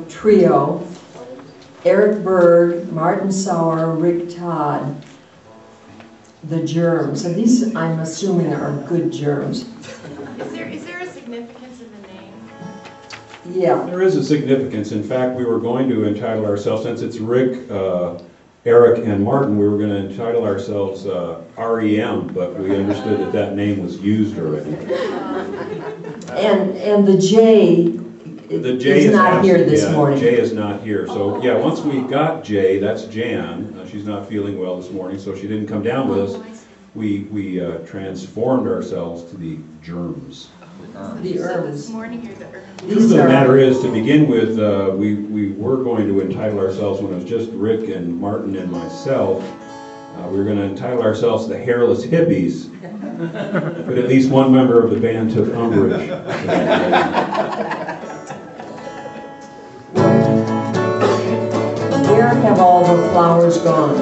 Trio, Eric Berg, Martin Sauer, Rick Todd, the Germs. And these, I'm assuming, are good germs. Is there a significance in the name? Yeah. There is a significance. In fact, we were going to entitle ourselves, since it's Rick, Eric, and Martin, we were going to entitle ourselves REM, but we understood that that name was used already. And the J is not here this morning. Jay is not here. So yeah, once we got Jay, that's Jan. She's not feeling well this morning, so she didn't come down with us. We transformed ourselves to the Germs. The So Erms. this morning you're the Erms. The truth of the matter is, to begin with, we were going to entitle ourselves, when it was just Rick and Martin and myself, we were going to entitle ourselves the Hairless Hippies. But at least one member of the band took umbrage. Where have all the flowers gone?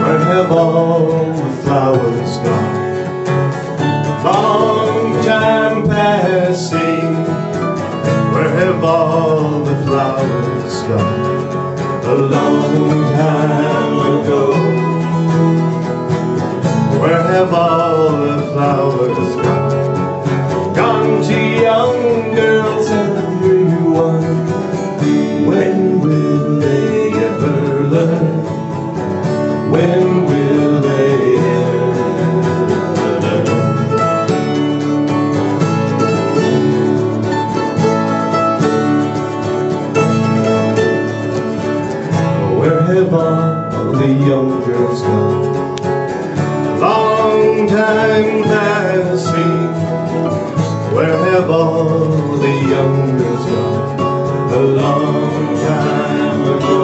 Where have all the flowers gone? Long time passing. Where have all the flowers gone? A long time ago. Where have all the flowers gone? Gone to young girls, everyone. When will they ever learn? When will they ever learn? Where have all the young girls gone? Long time passing. Where have all the young girls gone? A long time ago.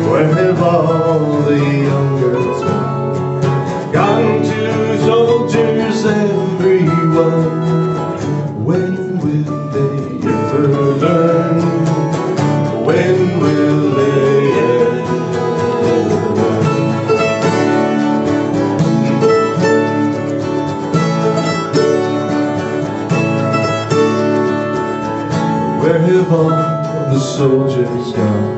Where have all the young girls gone? Gone to soldiers, everyone. When will they ever learn? When will they ever learn? Where have all the soldiers gone?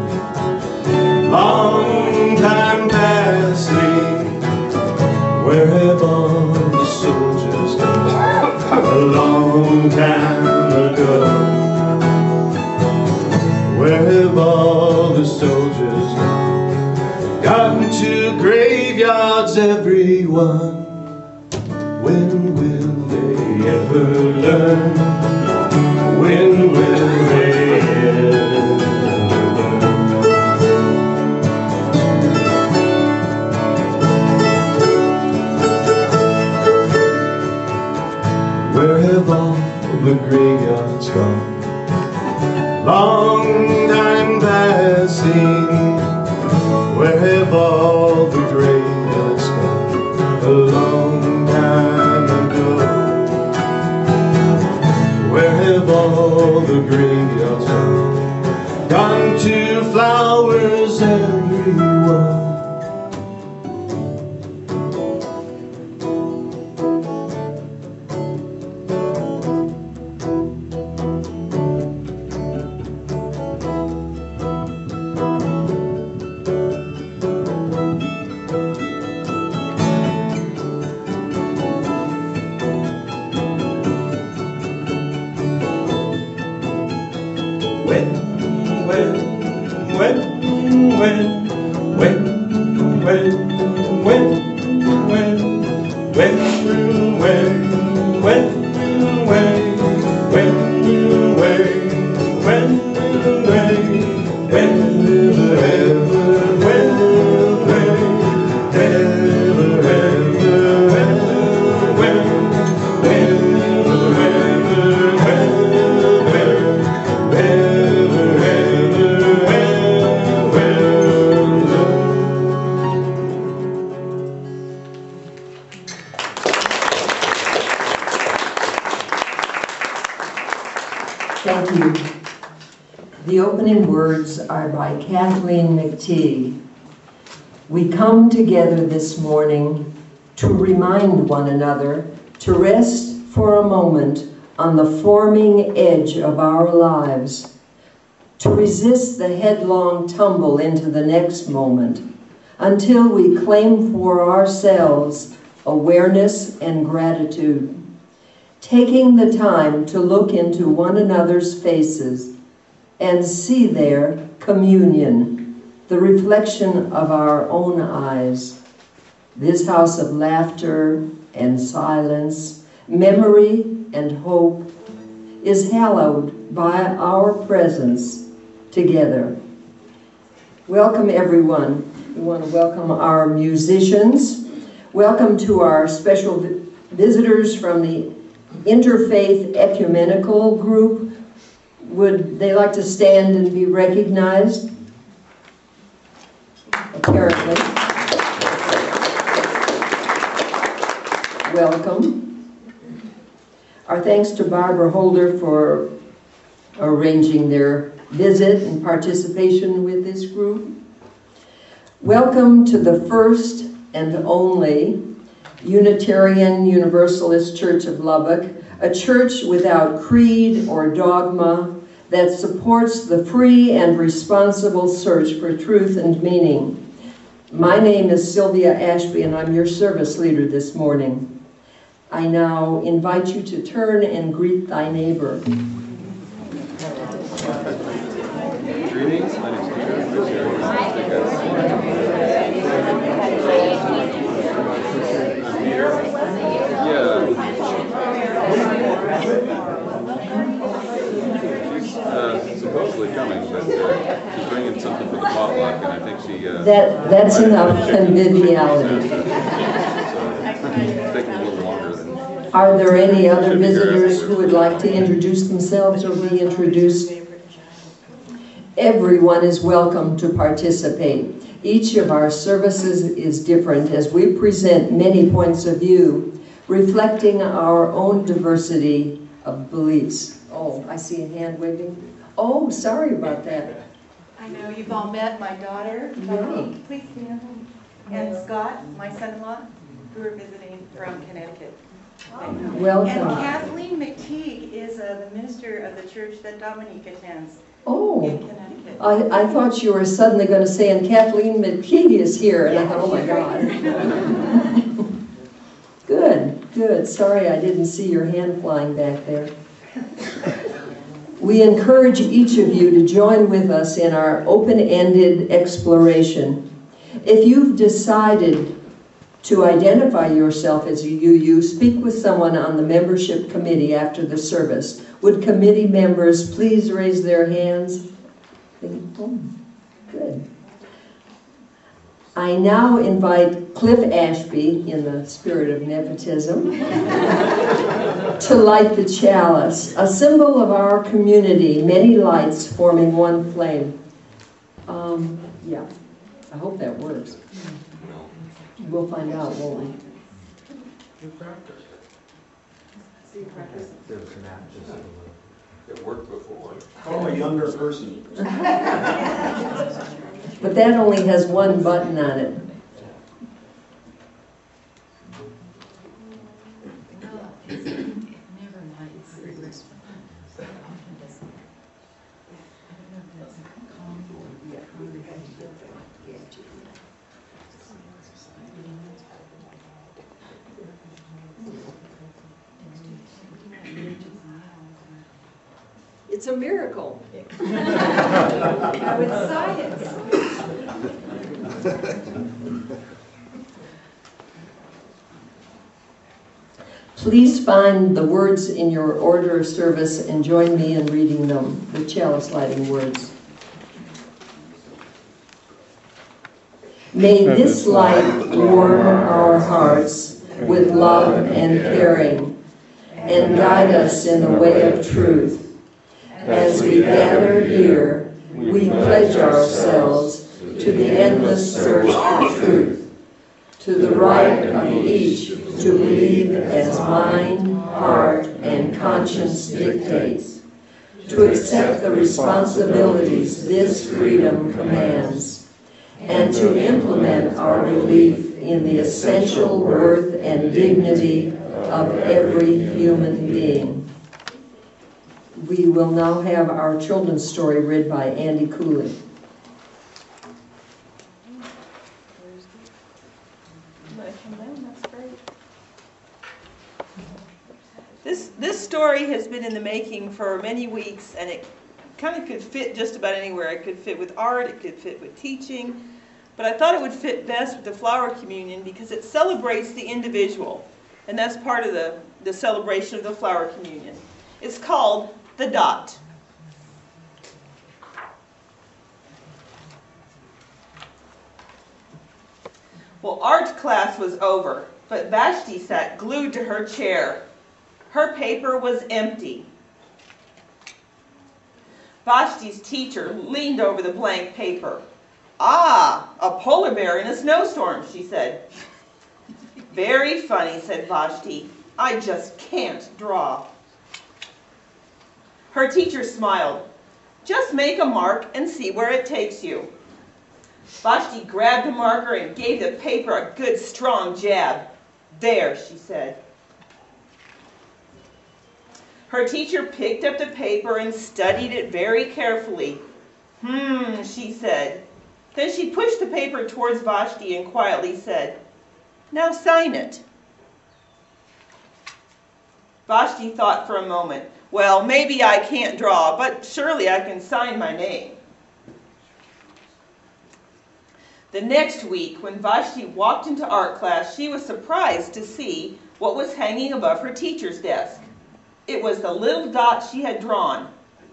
Long time passing. Where have all the soldiers gone? A long time ago. Where have all the soldiers gone? Gone to graveyards, everyone. When will they ever learn? When will they ever learn? Where have all the graveyards gone? Long time passing. Where have all the graveyards gone? A long time ago. Where have all the graveyards gone? Gone to flowers, everyone. words are by Kathleen McTeague. We come together this morning to remind one another to rest for a moment on the forming edge of our lives, to resist the headlong tumble into the next moment until we claim for ourselves awareness and gratitude, taking the time to look into one another's faces and see there communion, the reflection of our own eyes. This house of laughter and silence, memory and hope is hallowed by our presence together. Welcome, everyone. We want to welcome our musicians. Welcome to our special visitors from the Interfaith Ecumenical Group. Would they like to stand and be recognized? Apparently. Welcome. Our thanks to Barbara Holder for arranging their visit and participation with this group. Welcome to the first and only Unitarian Universalist Church of Lubbock, a church without creed or dogma that supports the free and responsible search for truth and meaning. My name is Sylvia Ashby, and I'm your service leader this morning. I now invite you to turn and greet thy neighbor. Greetings, my name is Peter. She's supposedly coming, but she's bringing something for the potluck, and I think she... That's enough conviviality. So, it's taking a little longer than... Are there any other visitors who would like to introduce themselves or be introduced? Everyone is welcome to participate. Each of our services is different as we present many points of view, reflecting our own diversity of beliefs. Oh, I see a hand waving. Oh, sorry about that. I know you've all met my daughter. Yeah. Please stand. And Scott, my son-in-law, who are visiting from Connecticut. Welcome. And Kathleen McTeague is the minister of the church that Dominique attends in Oh, Connecticut. I thought you were suddenly going to say, and Kathleen McTeague is here, and I thought, oh my God. Good, good. Sorry I didn't see your hand flying back there. We encourage each of you to join with us in our open-ended exploration. If you've decided to identify yourself as a UU, speak with someone on the membership committee after the service. Would committee members please raise their hands? Oh, good. I now invite Cliff Ashby, in the spirit of nepotism, to light the chalice, a symbol of our community, many lights forming one flame. Yeah, I hope that works. We'll find out, won't we? It worked before. Call a younger person. But that only has one button on it. It's a miracle. Now it's science. Please find the words in your order of service and join me in reading them, the chalice lighting words. May this light warm our hearts with love and caring, and guide us in the way of truth. As we gather here, we pledge ourselves to the endless search for truth, to the right of each to believe as mind, heart, and conscience dictates, to accept the responsibilities this freedom commands, and to implement our belief in the essential worth and dignity of every human being. We will now have our children's story read by Andy Cooley. This story has been in the making for many weeks, and it kind of could fit just about anywhere. It could fit with art, it could fit with teaching, but I thought it would fit best with the flower communion because it celebrates the individual, and that's part of the celebration of the flower communion. It's called The Dot. Well, art class was over, but Vashti sat glued to her chair. Her paper was empty. Vashti's teacher leaned over the blank paper. "Ah, a polar bear in a snowstorm," she said. "Very funny," said Vashti. "I just can't draw." Her teacher smiled. "Just make a mark and see where it takes you." Vashti grabbed a marker and gave the paper a good strong jab. "There," she said. Her teacher picked up the paper and studied it very carefully. She said. Then she pushed the paper towards Vashti and quietly said, "Now sign it." Vashti thought for a moment. "Well, maybe I can't draw, but surely I can sign my name." The next week, when Vashti walked into art class, she was surprised to see what was hanging above her teacher's desk. It was the little dot she had drawn,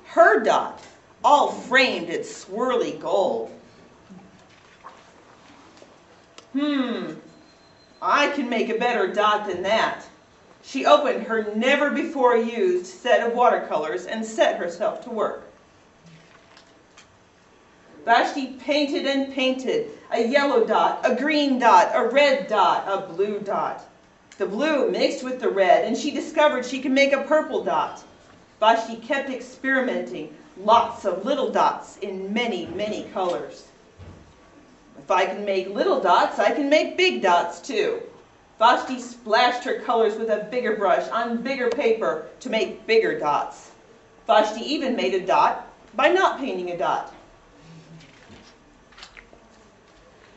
her dot, all framed in swirly gold. I can make a better dot than that. She opened her never-before-used set of watercolors and set herself to work. Vashti painted and painted, a yellow dot, a green dot, a red dot, a blue dot. The blue mixed with the red, and she discovered she could make a purple dot. Vashti kept experimenting, lots of little dots in many, many colors. If I can make little dots, I can make big dots too. Vashti splashed her colors with a bigger brush on bigger paper to make bigger dots. Vashti even made a dot by not painting a dot.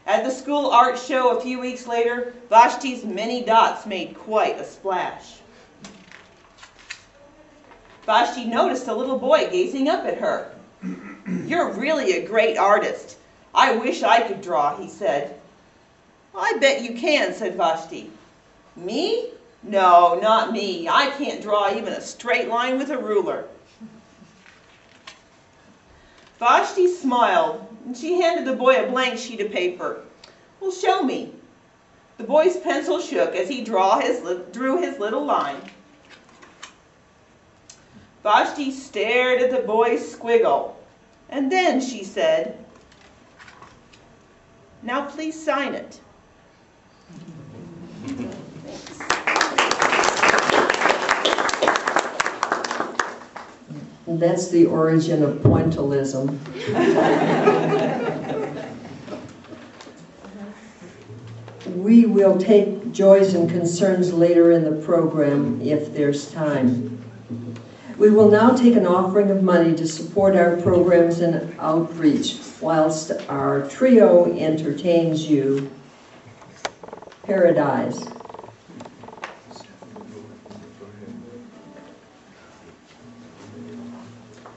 At the school art show a few weeks later, Vashti's many dots made quite a splash. Vashti noticed a little boy gazing up at her. "You're really a great artist. I wish I could draw," he said. "I bet you can," said Vashti. "Me? No, not me. I can't draw even a straight line with a ruler." Vashti smiled, and she handed the boy a blank sheet of paper. "Well, show me." The boy's pencil shook as he drew his little line. Vashti stared at the boy's squiggle, and then she said, "Now please sign it." That's the origin of pointillism. We will take joys and concerns later in the program if there's time. We will now take an offering of money to support our programs and outreach whilst our trio entertains you. Paradise.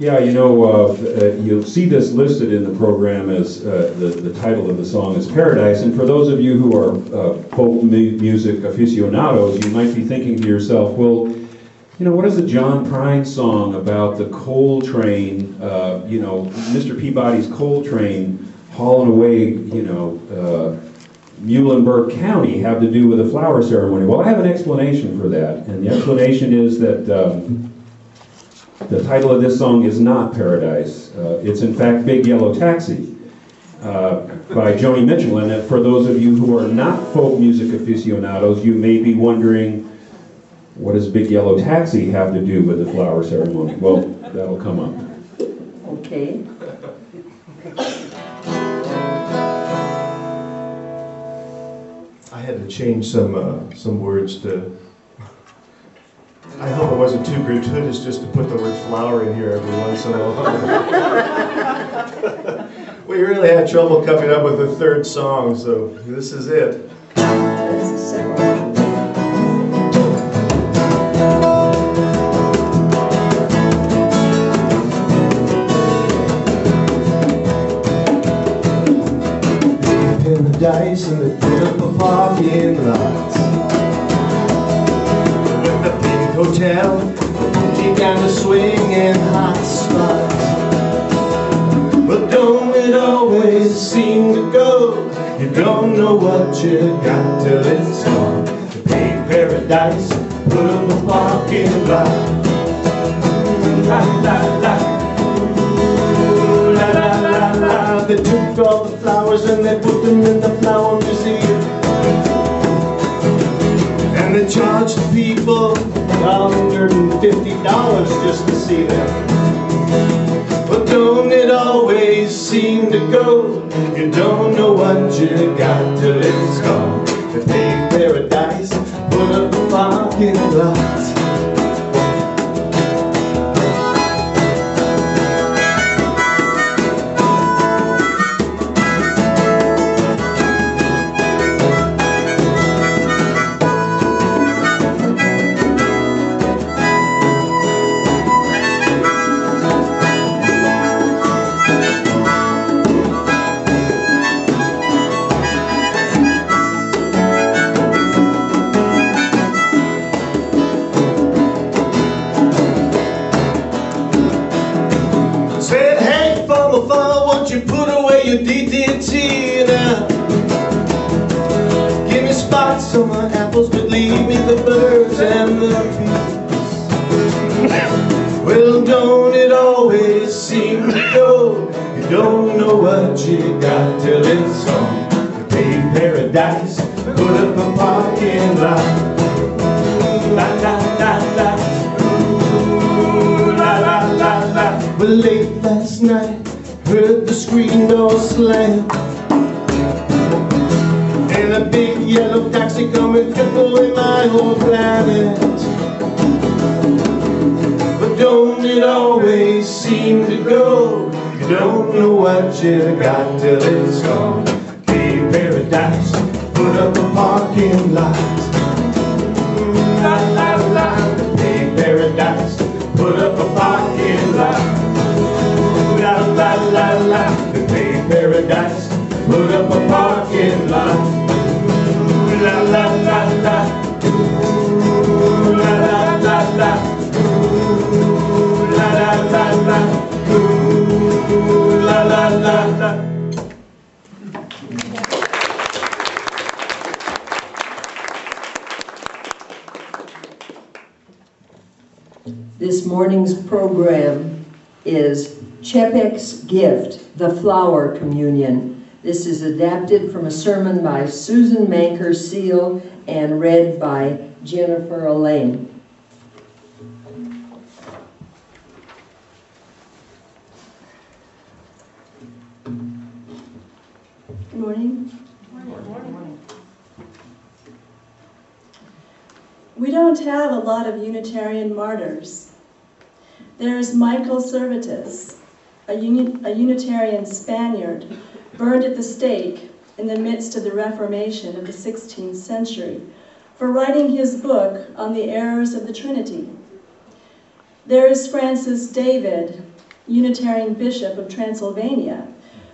Yeah, you'll see this listed in the program as the title of the song is Paradise. And for those of you who are folk music aficionados, you might be thinking to yourself, well, what is the John Prine song about the coal train, Mr. Peabody's coal train hauling away, Muhlenberg County have to do with the flower ceremony? Well, I have an explanation for that. And the explanation is that the title of this song is not Paradise. It's in fact Big Yellow Taxi by Joni Mitchell. And for those of you who are not folk music aficionados, you may be wondering, what does Big Yellow Taxi have to do with the flower ceremony? Well, that'll come up. Okay. I had to change some words to. I hope it wasn't too gratuitous just to put the word flower in here every once in a while. We really had trouble coming up with a third song, so this is it. That's the second one. Paradise and they put up a parking lot with the big hotel, deep down the swing and hot spots. But don't it always seem to go? You don't know what you got till it's gone. The big paradise, put up a parking lot. La la la. La la la la. They took all the flowers and they put them in the flower museum. And they charged the people $150 just to see them. But don't it always seem to go? You don't know what you got till it's gone. The big paradise, put up a parking lot. You put away your DDT now. Give me spots on my apples, but leave me the birds and the bees. Well, don't it always seem to go? You don't know what you got till it's gone. The big paradise, put up a parking lot. La la la la. Ooh, la la la la. Well, late last night, heard the screen door slam, and a big yellow taxi come and took away my whole planet. But don't it always seem to go? You don't know what you got till it's gone. Big paradise, put up a parking lot. La la la. Big paradise, put up a parking lot. La la la la, the big paradise, put up a parking lot. La la la la, la la la la, la la la la, la la la la. This morning's program is Chepek's Gift, the Flower Communion. This is adapted from a sermon by Susan Manker Seal and read by Jennifer Elaine. Good morning. We don't have a lot of Unitarian martyrs. There's Michael Servetus, a Unitarian Spaniard burned at the stake in the midst of the Reformation of the 16th century for writing his book on the errors of the Trinity. There is Francis David, Unitarian Bishop of Transylvania,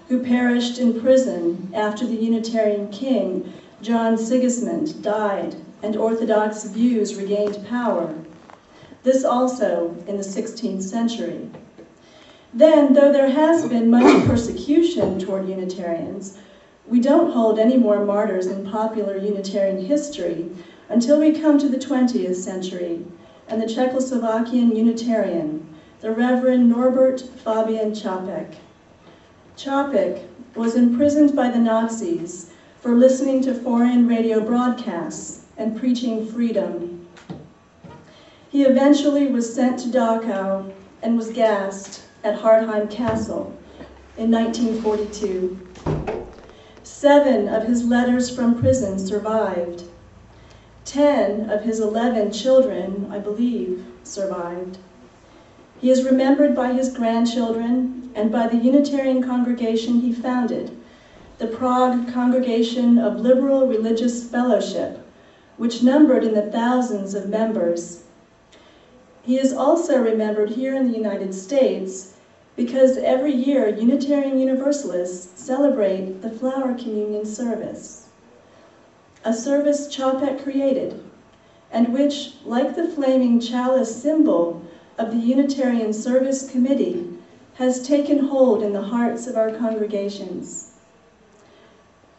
who perished in prison after the Unitarian king, John Sigismund, died and Orthodox views regained power. This also in the 16th century. Then, though there has been much persecution toward Unitarians, we don't hold any more martyrs in popular Unitarian history until we come to the 20th century and the Czechoslovakian Unitarian, the Reverend Norbert Fabian Čapek. Čapek was imprisoned by the Nazis for listening to foreign radio broadcasts and preaching freedom. He eventually was sent to Dachau and was gassed at Hartheim Castle in 1942. 7 of his letters from prison survived. 10 of his 11 children, I believe, survived. He is remembered by his grandchildren and by the Unitarian congregation he founded, the Prague Congregation of Liberal Religious Fellowship, which numbered in the thousands of members. He is also remembered here in the United States because every year Unitarian Universalists celebrate the Flower Communion service, a service Chapek created, and which, like the flaming chalice symbol of the Unitarian Service Committee, has taken hold in the hearts of our congregations.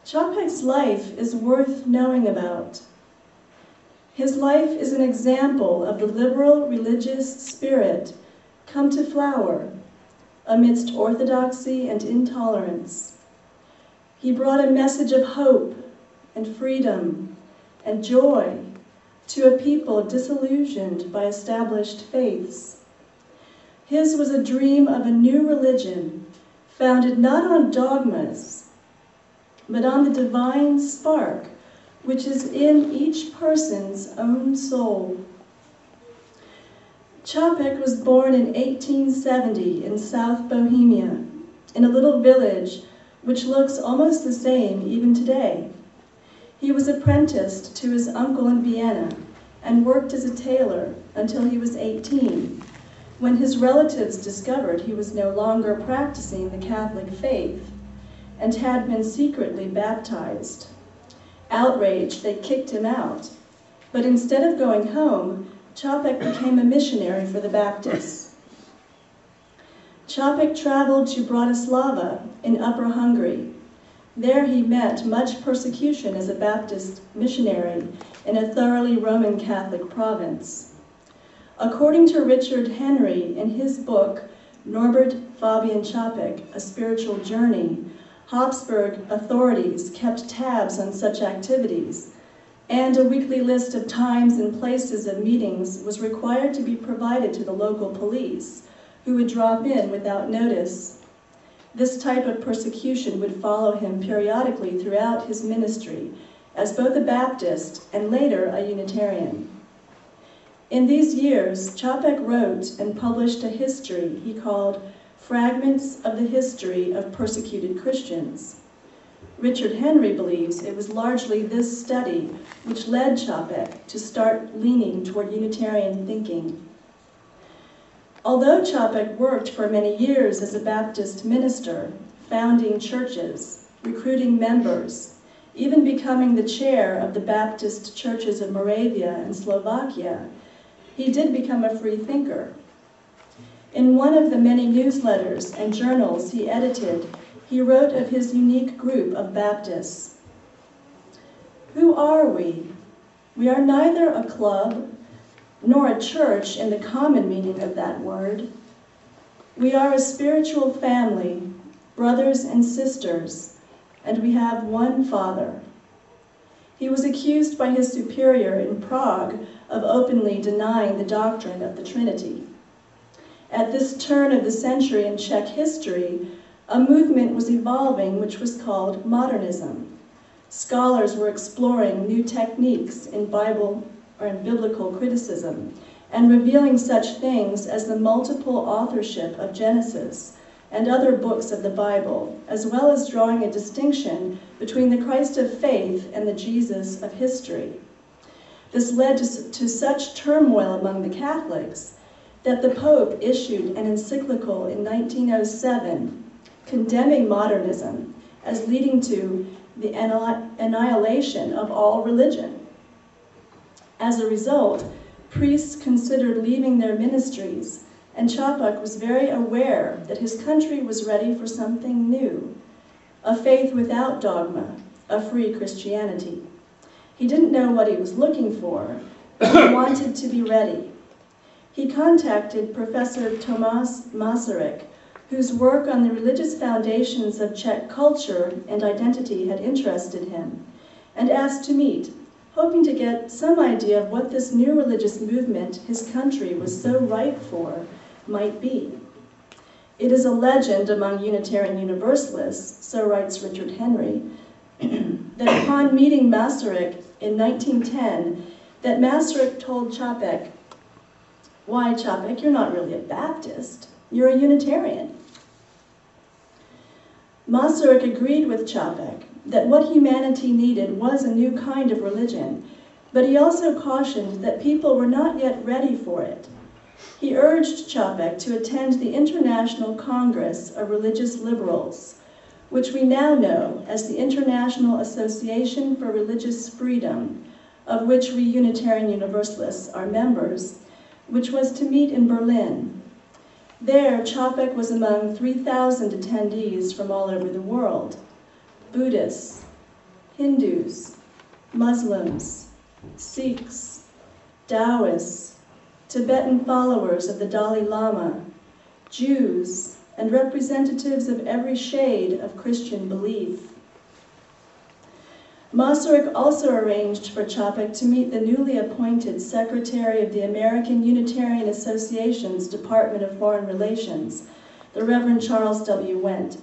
Chapek's life is worth knowing about. His life is an example of the liberal religious spirit come to flower amidst orthodoxy and intolerance. He brought a message of hope and freedom and joy to a people disillusioned by established faiths. His was a dream of a new religion founded not on dogmas, but on the divine spark which is in each person's own soul. Chapek was born in 1870 in South Bohemia, in a little village which looks almost the same even today. He was apprenticed to his uncle in Vienna and worked as a tailor until he was 18, when his relatives discovered he was no longer practicing the Catholic faith and had been secretly baptized. Outraged, they kicked him out, but instead of going home, Chapek became a missionary for the Baptists. Chapek traveled to Bratislava in Upper Hungary. There he met much persecution as a Baptist missionary in a thoroughly Roman Catholic province. According to Richard Henry in his book, Norbert Fabian Chapek, A Spiritual Journey, Habsburg authorities kept tabs on such activities, and a weekly list of times and places of meetings was required to be provided to the local police, who would drop in without notice. This type of persecution would follow him periodically throughout his ministry, as both a Baptist and later a Unitarian. In these years, Chapek wrote and published a history he called Fragments of the History of Persecuted Christians. Richard Henry believes it was largely this study which led Chapek to start leaning toward Unitarian thinking. Although Chapek worked for many years as a Baptist minister, founding churches, recruiting members, even becoming the chair of the Baptist churches of Moravia and Slovakia, he did become a free thinker. In one of the many newsletters and journals he edited, he wrote of his unique group of Baptists. Who are we? We are neither a club nor a church in the common meaning of that word. We are a spiritual family, brothers and sisters, and we have one Father. He was accused by his superior in Prague of openly denying the doctrine of the Trinity. At this turn of the century in Czech history, a movement was evolving which was called modernism. Scholars were exploring new techniques in Bible or in biblical criticism and revealing such things as the multiple authorship of Genesis and other books of the Bible, as well as drawing a distinction between the Christ of faith and the Jesus of history. This led to such turmoil among the Catholics that the Pope issued an encyclical in 1907 condemning modernism as leading to the annihilation of all religion. As a result, priests considered leaving their ministries, and Chapek was very aware that his country was ready for something new, a faith without dogma, a free Christianity. He didn't know what he was looking for, but he wanted to be ready. He contacted Professor Tomáš Masaryk, whose work on the religious foundations of Czech culture and identity had interested him, and asked to meet, hoping to get some idea of what this new religious movement his country was so ripe for might be. It is a legend among Unitarian Universalists, so writes Richard Henry, that upon meeting Masaryk in 1910, that Masaryk told Čapek, "Why, Čapek, you're not really a Baptist, you're a Unitarian." Masaryk agreed with Čapek that what humanity needed was a new kind of religion, but he also cautioned that people were not yet ready for it. He urged Čapek to attend the International Congress of Religious Liberals, which we now know as the International Association for Religious Freedom, of which we Unitarian Universalists are members, which was to meet in Berlin. There, Čapek was among 3,000 attendees from all over the world: Buddhists, Hindus, Muslims, Sikhs, Taoists, Tibetan followers of the Dalai Lama, Jews, and representatives of every shade of Christian belief. Masaryk also arranged for Čapek to meet the newly appointed Secretary of the American Unitarian Association's Department of Foreign Relations, the Reverend Charles W. Wendt.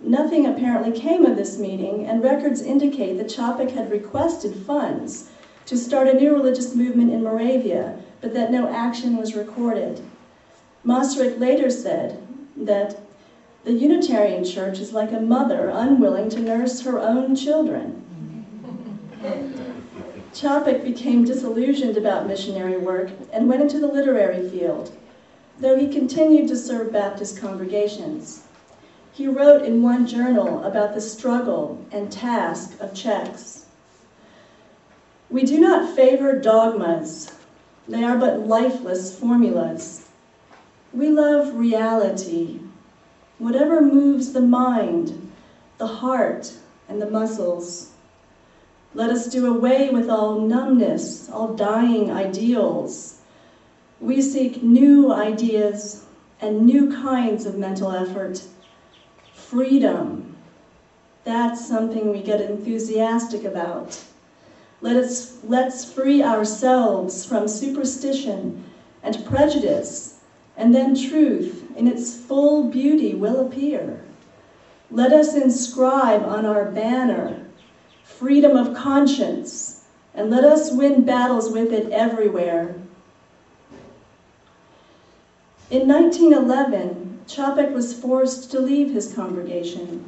Nothing apparently came of this meeting, and records indicate that Čapek had requested funds to start a new religious movement in Moravia, but that no action was recorded. Masaryk later said that the Unitarian Church is like a mother unwilling to nurse her own children. Čapek became disillusioned about missionary work and went into the literary field, though he continued to serve Baptist congregations. He wrote in one journal about the struggle and task of Czechs. "We do not favor dogmas. They are but lifeless formulas. We love reality, whatever moves the mind, the heart, and the muscles. Let us do away with all numbness, all dying ideals. We seek new ideas and new kinds of mental effort. Freedom, that's something we get enthusiastic about. Let's free ourselves from superstition and prejudice, and then truth in its full beauty will appear. Let us inscribe on our banner freedom of conscience, and let us win battles with it everywhere." In 1911, Čapek was forced to leave his congregation.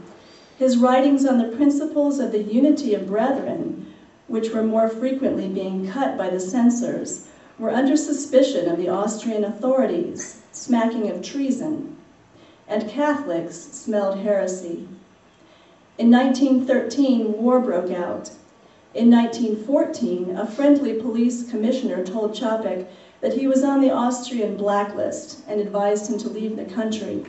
His writings on the principles of the unity of brethren, which were more frequently being cut by the censors, were under suspicion of the Austrian authorities, smacking of treason, and Catholics smelled heresy. In 1913, war broke out. In 1914, a friendly police commissioner told Čapek that he was on the Austrian blacklist and advised him to leave the country.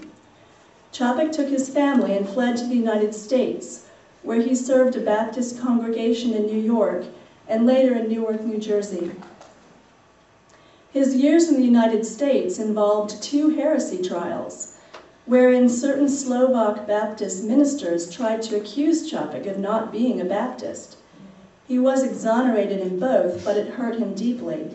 Čapek took his family and fled to the United States, where he served a Baptist congregation in New York and later in Newark, New Jersey. His years in the United States involved 2 heresy trials, wherein certain Slovak Baptist ministers tried to accuse Čapek of not being a Baptist. He was exonerated in both, but it hurt him deeply.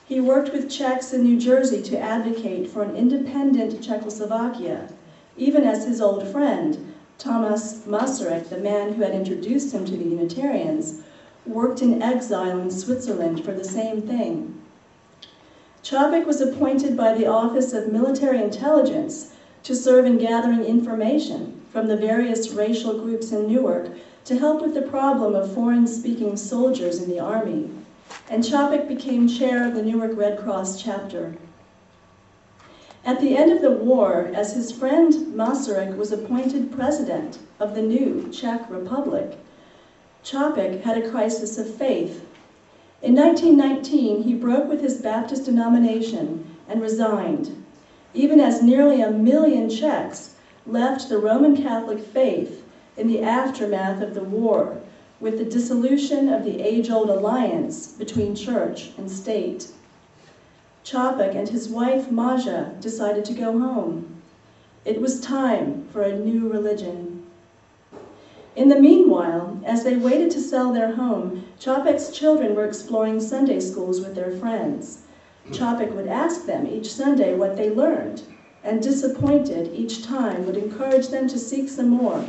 He worked with Czechs in New Jersey to advocate for an independent Czechoslovakia, even as his old friend, Thomas Masaryk, the man who had introduced him to the Unitarians, worked in exile in Switzerland for the same thing. Čapek was appointed by the Office of Military Intelligence to serve in gathering information from the various racial groups in Newark to help with the problem of foreign-speaking soldiers in the army, and Čapek became chair of the Newark Red Cross chapter. At the end of the war, as his friend Masaryk was appointed president of the new Czech Republic, Čapek had a crisis of faith. In 1919, he broke with his Baptist denomination and resigned, even as nearly 1 million Czechs left the Roman Catholic faith in the aftermath of the war, with the dissolution of the age-old alliance between church and state. Čapek and his wife Maja decided to go home. It was time for a new religion. In the meanwhile, as they waited to sell their home, Čapek's children were exploring Sunday schools with their friends. Chopik would ask them each Sunday what they learned, and disappointed each time would encourage them to seek some more.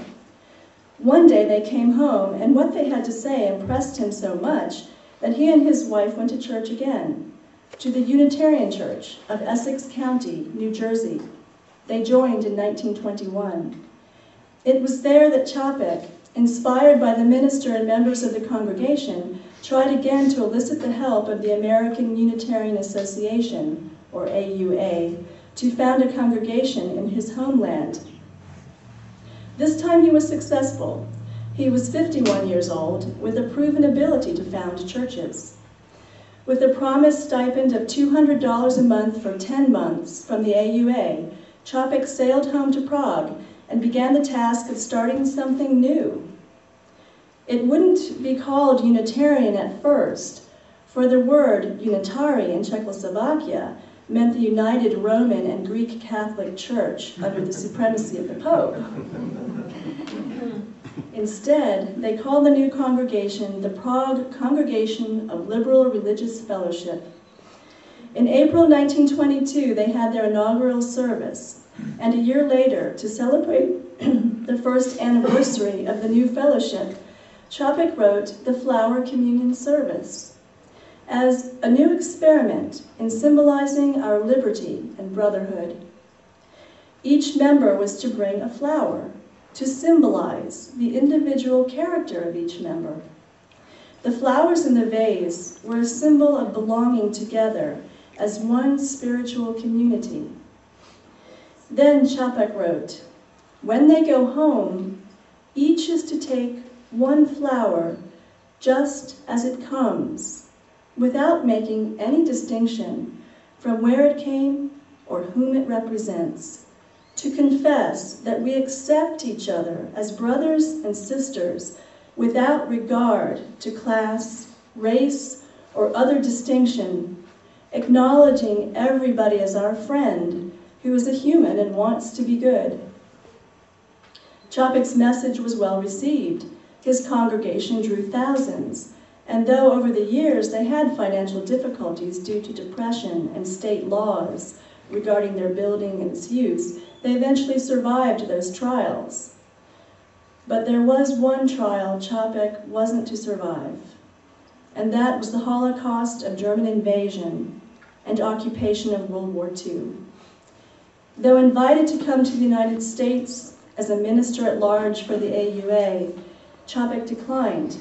One day they came home, and what they had to say impressed him so much that he and his wife went to church again, to the Unitarian Church of Essex County, New Jersey. They joined in 1921. It was there that Chopik, inspired by the minister and members of the congregation, tried again to elicit the help of the American Unitarian Association, or AUA, to found a congregation in his homeland. This time he was successful. He was 51 years old, with a proven ability to found churches. With a promised stipend of $200 a month for 10 months from the AUA, Chopik sailed home to Prague and began the task of starting something new. It wouldn't be called Unitarian at first, for the word unitari in Czechoslovakia meant the United Roman and Greek Catholic Church under the supremacy of the Pope. Instead, they called the new congregation the Prague Congregation of Liberal Religious Fellowship. In April 1922, they had their inaugural service, and a year later, to celebrate the first anniversary of the new fellowship, Chopik wrote the Flower Communion Service as a new experiment in symbolizing our liberty and brotherhood. Each member was to bring a flower to symbolize the individual character of each member. The flowers in the vase were a symbol of belonging together as one spiritual community. Then Chopik wrote, "When they go home, each is to take one flower just as it comes, without making any distinction from where it came or whom it represents, to confess that we accept each other as brothers and sisters without regard to class, race, or other distinction, acknowledging everybody as our friend who is a human and wants to be good." Chopik's message was well received. His congregation drew thousands, and though over the years they had financial difficulties due to depression and state laws regarding their building and its use, they eventually survived those trials. But there was one trial Chopik wasn't to survive, and that was the Holocaust of German invasion and occupation of World War II. Though invited to come to the United States as a minister at large for the AUA, Chopik declined,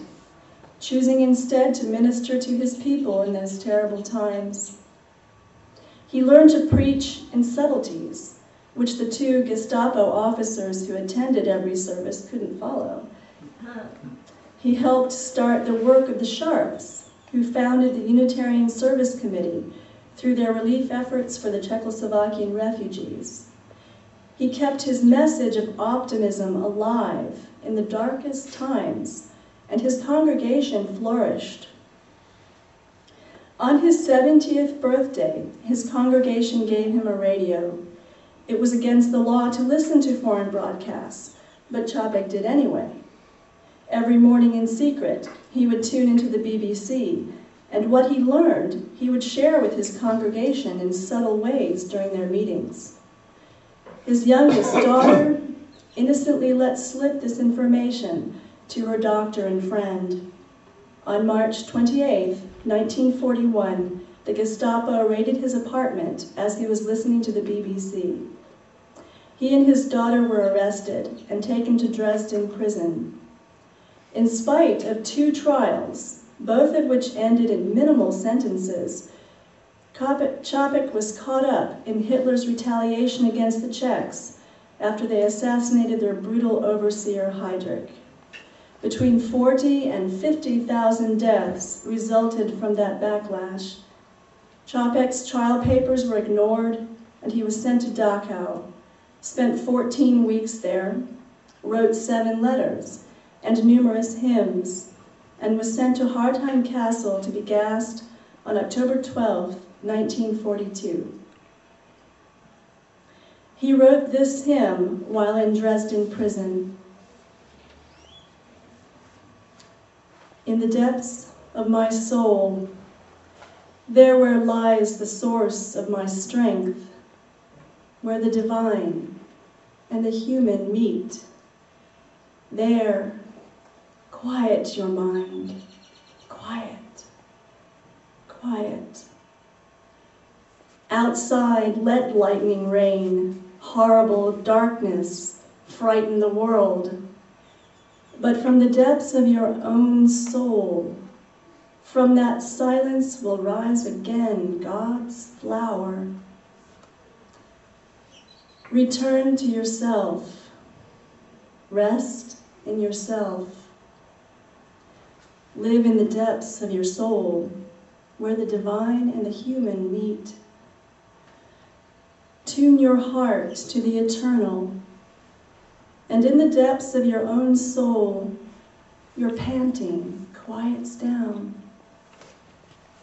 choosing instead to minister to his people in those terrible times. He learned to preach in subtleties, which the two Gestapo officers who attended every service couldn't follow. He helped start the work of the Sharps, who founded the Unitarian Service Committee through their relief efforts for the Czechoslovakian refugees. He kept his message of optimism alive in the darkest times, and his congregation flourished. On his 70th birthday, his congregation gave him a radio. It was against the law to listen to foreign broadcasts, but Chopik did anyway. Every morning in secret, he would tune into the BBC, and what he learned, he would share with his congregation in subtle ways during their meetings. His youngest daughter innocently let slip this information to her doctor and friend. On March 28, 1941, the Gestapo raided his apartment as he was listening to the BBC. He and his daughter were arrested and taken to Dresden prison. In spite of 2 trials, both of which ended in minimal sentences, Chopik was caught up in Hitler's retaliation against the Czechs after they assassinated their brutal overseer Heydrich. Between 40 and 50,000 deaths resulted from that backlash. Chopik's trial papers were ignored, and he was sent to Dachau, spent 14 weeks there, wrote 7 letters and numerous hymns, and was sent to Hartheim Castle to be gassed on October 12, 1942. He wrote this hymn while in Dresden prison. In the depths of my soul, There where lies the source of my strength, where the divine and the human meet. There, quiet your mind, quiet, quiet. Outside, let lightning rain, horrible darkness frighten the world. But from the depths of your own soul, from that silence will rise again God's flower. Return to yourself. Rest in yourself. Live in the depths of your soul, where the divine and the human meet. Tune your heart to the eternal, and in the depths of your own soul, your panting quiets down,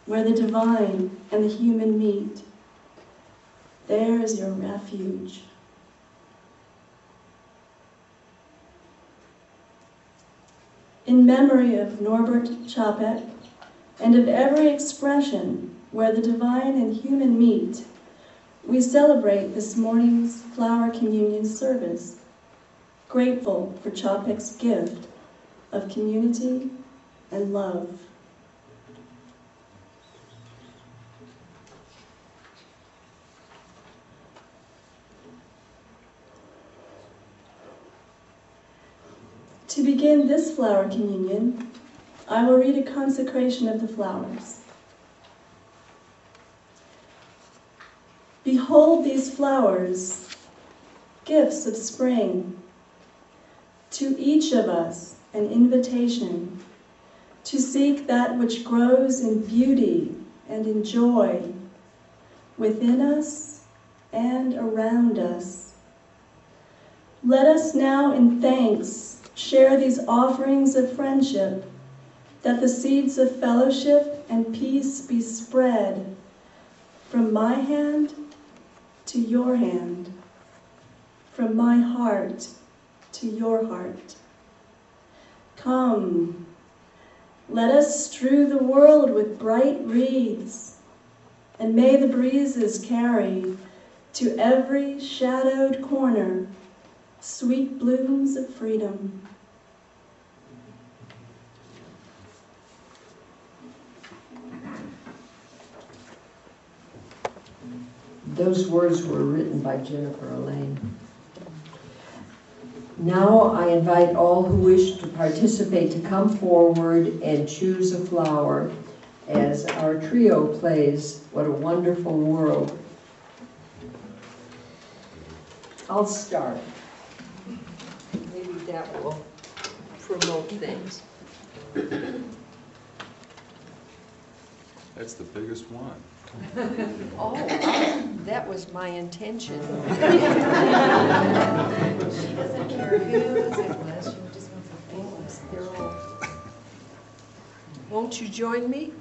where the divine and the human meet. There is your refuge. In memory of Norbert Chapek and of every expression where the divine and human meet, we celebrate this morning's Flower Communion service, grateful for Chapek's gift of community and love. To begin this flower communion, I will read a consecration of the flowers. Behold these flowers, gifts of spring, to each of us an invitation to seek that which grows in beauty and in joy within us and around us. Let us now in thanks share these offerings of friendship, that the seeds of fellowship and peace be spread from my hand to your hand, from my heart to your heart. Come, let us strew the world with bright wreaths, and may the breezes carry to every shadowed corner sweet blooms of freedom. Those words were written by Jennifer Elaine. Now I invite all who wish to participate to come forward and choose a flower as our trio plays What a Wonderful World. I'll start. Maybe that will promote things. That's the biggest one. Oh, that was my intention. She doesn't care whose it was, she just wants the famous. They're all. Won't you join me?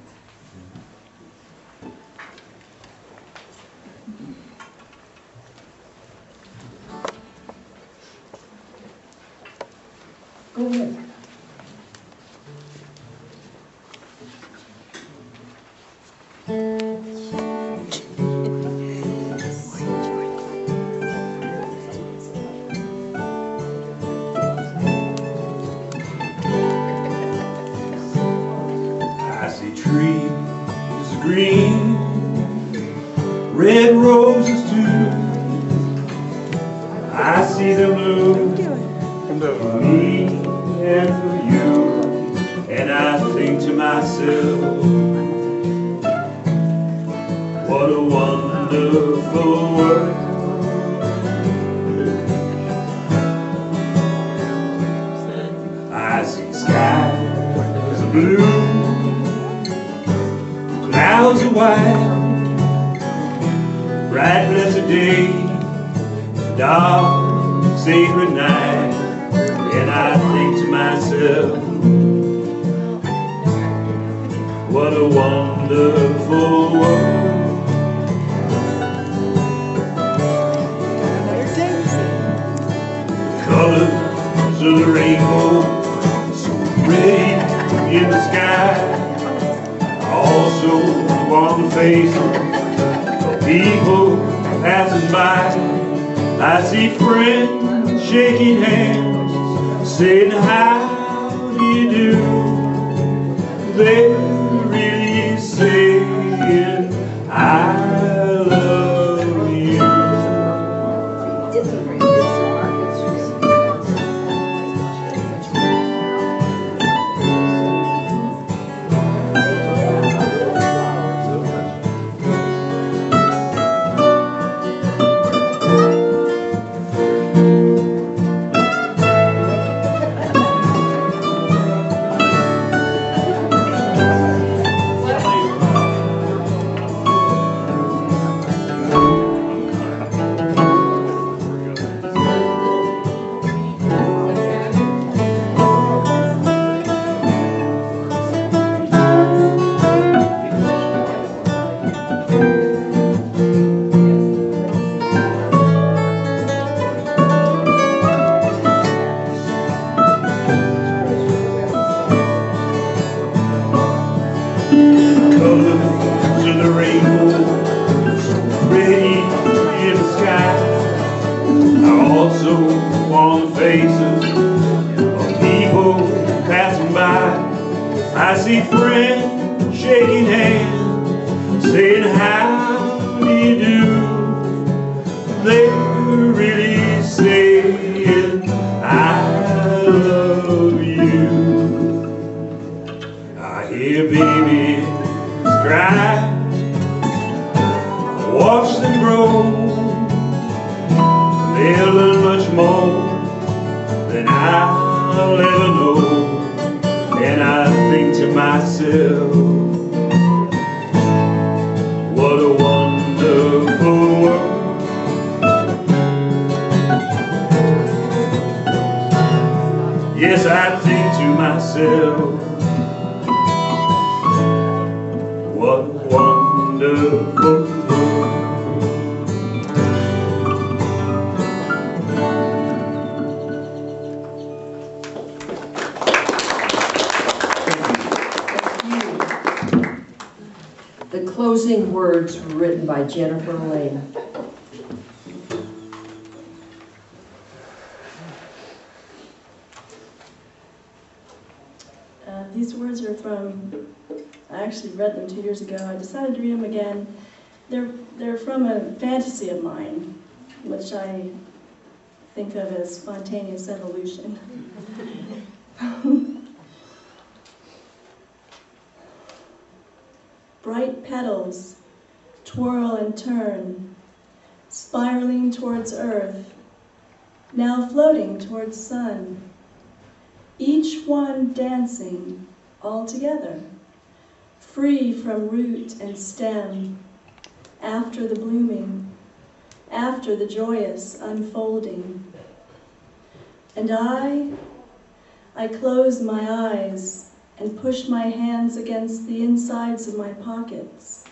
Go ahead. I see trees green, red roses too. I see them bloom for me and for you. And I think to myself, what a wonderful world. I see skies of blue, clouds of white, bright blessed day, dark sacred night. And I think to myself, what a wonderful world. Colors of the rainbow, so red in the sky, also on the faces of people passing by. I see friends shaking hands, saying how do you do. They're really saying I love you. Colors of the rainbow, so pretty in the sky, are also on the faces of people passing by. I see friends shaking hands, saying how do you do. They're really saying I love you. I hear babies cry, watch them grow. They'll learn much more than I'll ever know. And I think to myself, what a wonderful world. Yes, I think to myself, what a wonderful world. The closing words were written by Jennifer Lane. These words are from, I actually read them 2 years ago. I decided to read them again. They're from a fantasy of mine, which I think of as spontaneous evolution. Bright petals twirl and turn, spiraling towards earth, now floating towards sun, each one dancing all together, free from root and stem, after the blooming, after the joyous unfolding. And I close my eyes and push my hands against the insides of my pockets,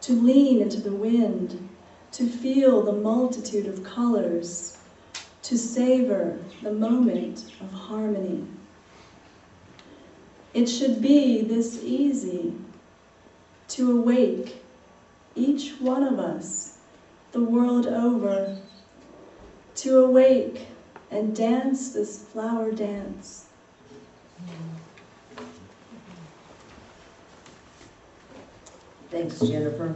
to lean into the wind, to feel the multitude of colors, to savor the moment of harmony. It should be this easy to awake, each one of us, the world over, to awake and dance this flower dance. Thanks, Jennifer.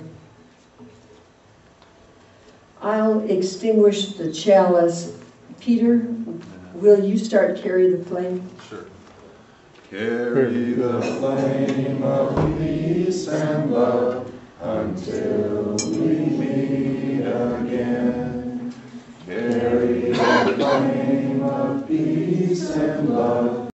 I'll extinguish the chalice. Peter, will you start Carry the Flame? Sure. Carry the flame of peace and love until we meet again. Carry the flame of peace and love